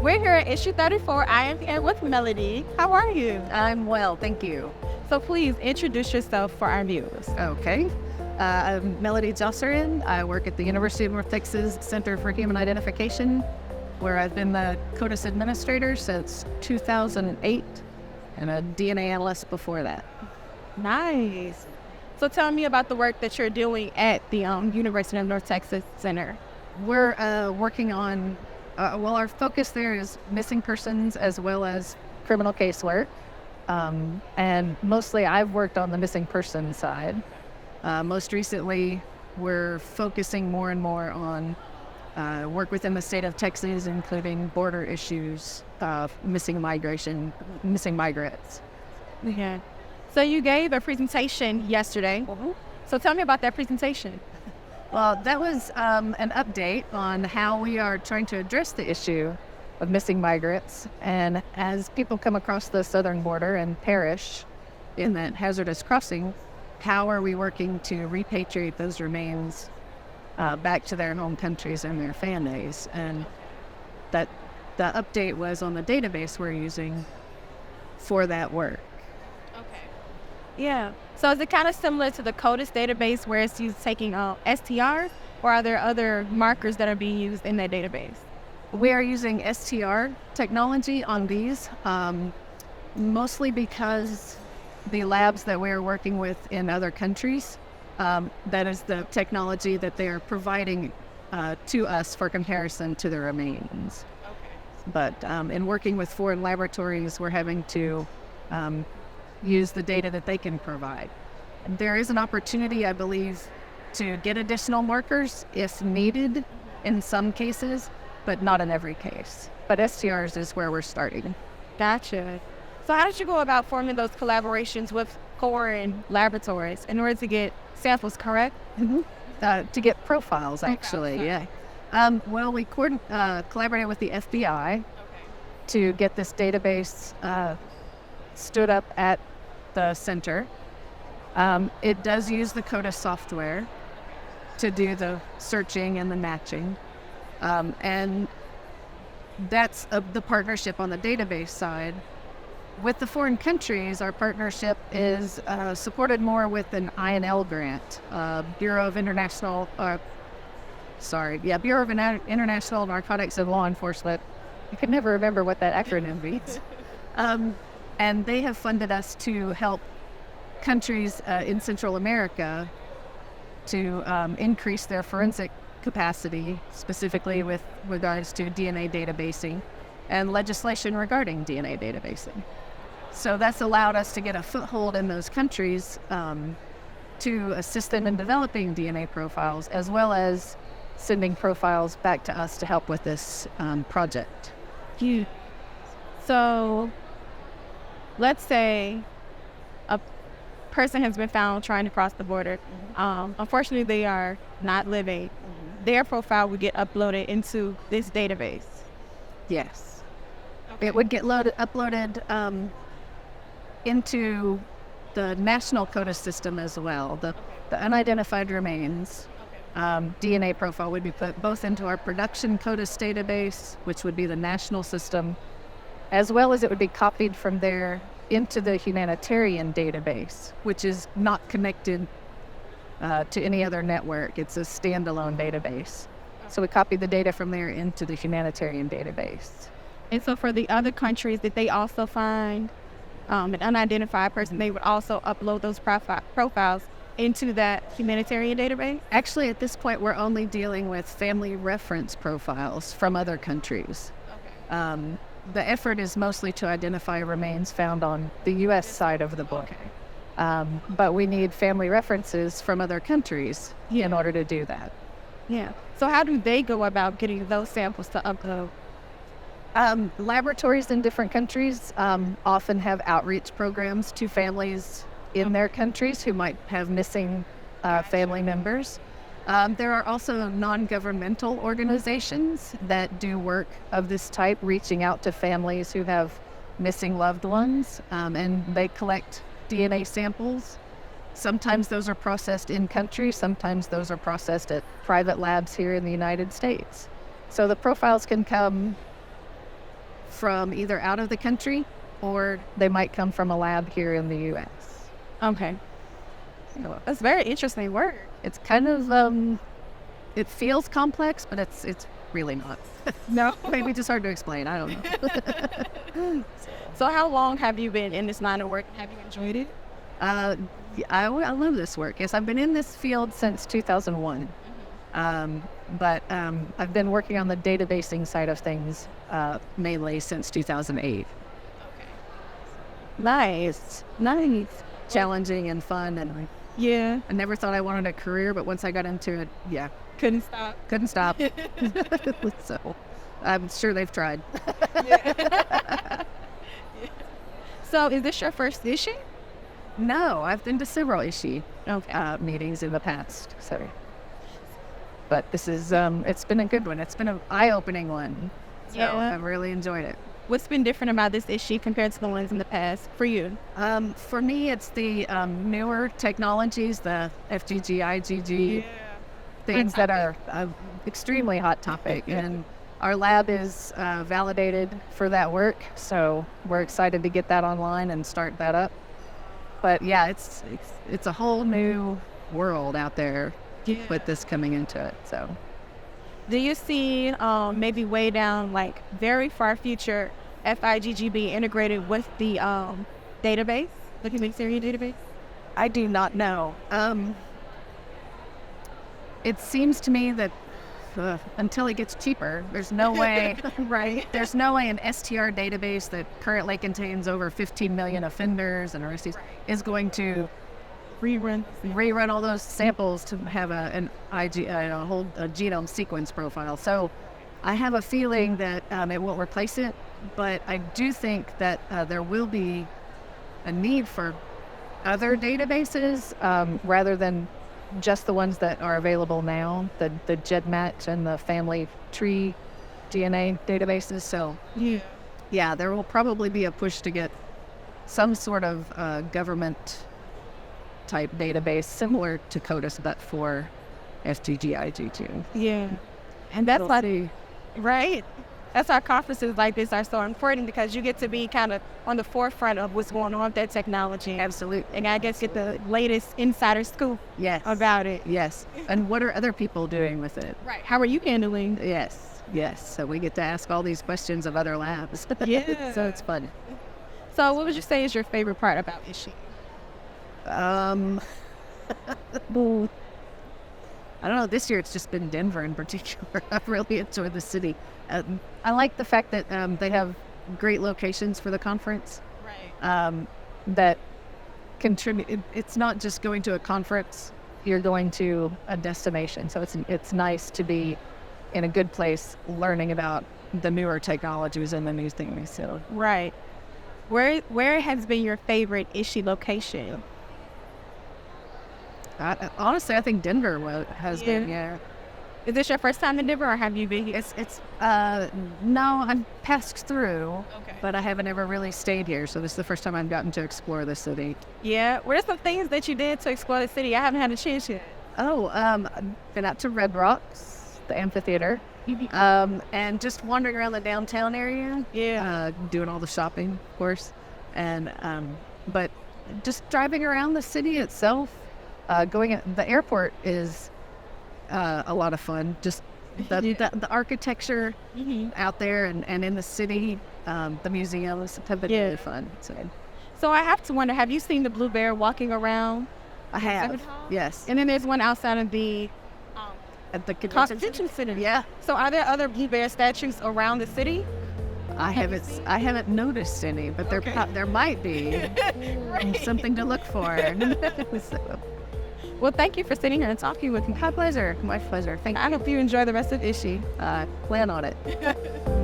We're here at issue 34. I am here with Melody. How are you? I'm well, thank you. So please introduce yourself for our viewers. Okay. I'm Melody Josserand. I work at the University of North Texas Center for Human Identification, where I've been the CODIS administrator since 2008 and a DNA analyst before that. Nice. So tell me about the work that you're doing at the University of North Texas Center. We're working on, our focus there is missing persons as well as criminal casework. And mostly I've worked on the missing person side. Most recently, we're focusing more and more on work within the state of Texas, including border issues, missing migrants. Yeah. So you gave a presentation yesterday. So tell me about that presentation. Well, that was an update on how we are trying to address the issue of missing migrants. And as people come across the southern border and perish in that hazardous crossing, how are we working to repatriate those remains back to their home countries and their families? And that the update was on the database we're using for that work. Yeah. So is it kind of similar to the CODIS database where it's used taking STRs, or are there other markers that are being used in that database? We are using STR technology on these, mostly because the labs that we're working with in other countries, that is the technology that they are providing to us for comparison to the remains. But in working with foreign laboratories, we're having to use the data that they can provide. And there is an opportunity, I believe, to get additional markers if needed in some cases, but not in every case. But STRs is where we're starting. Gotcha. So how did you go about forming those collaborations with foreign laboratories in order to get samples, correct? To get profiles, actually, yeah. Well, we collaborated with the FBI to get this database stood up at the center. It does use the CODIS software to do the searching and the matching. And that's the partnership on the database side. With the foreign countries, our partnership is supported more with an INL grant, Bureau of International Narcotics and Law Enforcement. I can never remember what that acronym means. And they have funded us to help countries in Central America to increase their forensic capacity, specifically with regards to DNA databasing and legislation regarding DNA databasing. So that's allowed us to get a foothold in those countries to assist them in developing DNA profiles, as well as sending profiles back to us to help with this project. So let's say a person has been found trying to cross the border. Unfortunately, they are not living. Their profile would get uploaded into this database. Yes. Okay. It would get uploaded into the national CODIS system as well. The unidentified remains DNA profile would be put both into our production CODIS database, which would be the national system, as well as it would be copied from there into the humanitarian database, which is not connected to any other network. It's a standalone database. So we copy the data from there into the humanitarian database. And so for the other countries that they also find an unidentified person, they would also upload those profiles into that humanitarian database? Actually, at this point, we're only dealing with family reference profiles from other countries. The effort is mostly to identify remains found on the U.S. side of the border. But we need family references from other countries in order to do that. Yeah. So how do they go about getting those samples to upload? Laboratories in different countries often have outreach programs to families in their countries who might have missing family members. There are also non-governmental organizations that do work of this type, reaching out to families who have missing loved ones, and they collect DNA samples. Sometimes those are processed in country, sometimes those are processed at private labs here in the United States. So the profiles can come from either out of the country or they might come from a lab here in the U.S. Okay. So That's very interesting work. it's kind of, it feels complex, but it's really not. No. Maybe just hard to explain. I don't know. So how long have you been in this line of work? Have you enjoyed it? I love this work. Yes, I've been in this field since 2001. But I've been working on the databasing side of things mainly since 2008. Nice. Challenging and fun, and Yeah. I never thought I wanted a career, but once I got into it, yeah, Couldn't stop. couldn't stop. So I'm sure they've tried. So is this your first ISHI? No, I've been to several ISHI Okay. meetings in the past. So, but this is it's been a good one. It's been an eye-opening one. So Yeah. I've really enjoyed it. What's been different about this ISHI compared to the ones in the past for you? For me, it's the newer technologies, the FGG, IGG, things that are extremely hot topic. And our lab is validated for that work. So we're excited to get that online and start that up. But yeah, it's a whole new world out there with this coming into it. So Do you see maybe way down, like very far future, FIGG being integrated with the database, the Human Syrian database? I do not know. It seems to me that until it gets cheaper, there's no way. Right. There's no way an STR database that currently contains over 15 million offenders and arrestees is going to rerun all those samples to have a genome sequence profile. So I have a feeling that it won't replace it, but I do think that there will be a need for other databases rather than just the ones that are available now, the GEDmatch and the family tree DNA databases. So yeah, there will probably be a push to get some sort of government type database similar to CODIS, but for FGG, IgG. Yeah. And that's We'll why, see. right? That's why conferences like this are so important, because you get to be kind of on the forefront of what's going on with that technology. Absolutely. And I guess get the latest insider scoop Yes. about it. Yes. And what are other people doing with it? Right. How are you handling? Yes. Yes. So we get to ask all these questions of other labs. Yeah. So it's fun. So what would you say is your favorite part about ISHI? I don't know. This year it's just been Denver in particular. I've really enjoyed the city. I like the fact that they have great locations for the conference. Right. That contribute. It's not just going to a conference. You're going to a destination. So it's nice to be in a good place, learning about the newer technologies and the new things. So Right. Where has been your favorite ISHI location? honestly, I think Denver has been. Yeah. Is this your first time in Denver, or have you been here? It's no, I've passed through, Okay. but I haven't ever really stayed here. So this is the first time I've gotten to explore the city. Yeah. What are some things that you did to explore the city? I haven't had a chance yet. Oh, I've been out to Red Rocks, the amphitheater, and just wandering around the downtown area. Yeah. Doing all the shopping, of course, and but just driving around the city itself. The airport is a lot of fun. Just the architecture out there and in the city, the museums have been really fun. So I have to wonder, have you seen the Blue Bear walking around? I have, Exhibit hall? yes, And then there's one outside of the at the Constitution Center. Yeah, So are there other Blue Bear statues around the city? I haven't noticed any, but there might be something to look for. So, Well, thank you for sitting here and talking with me. my pleasure. My pleasure. Thank you. I hope you enjoy the rest of ISHI. Plan on it.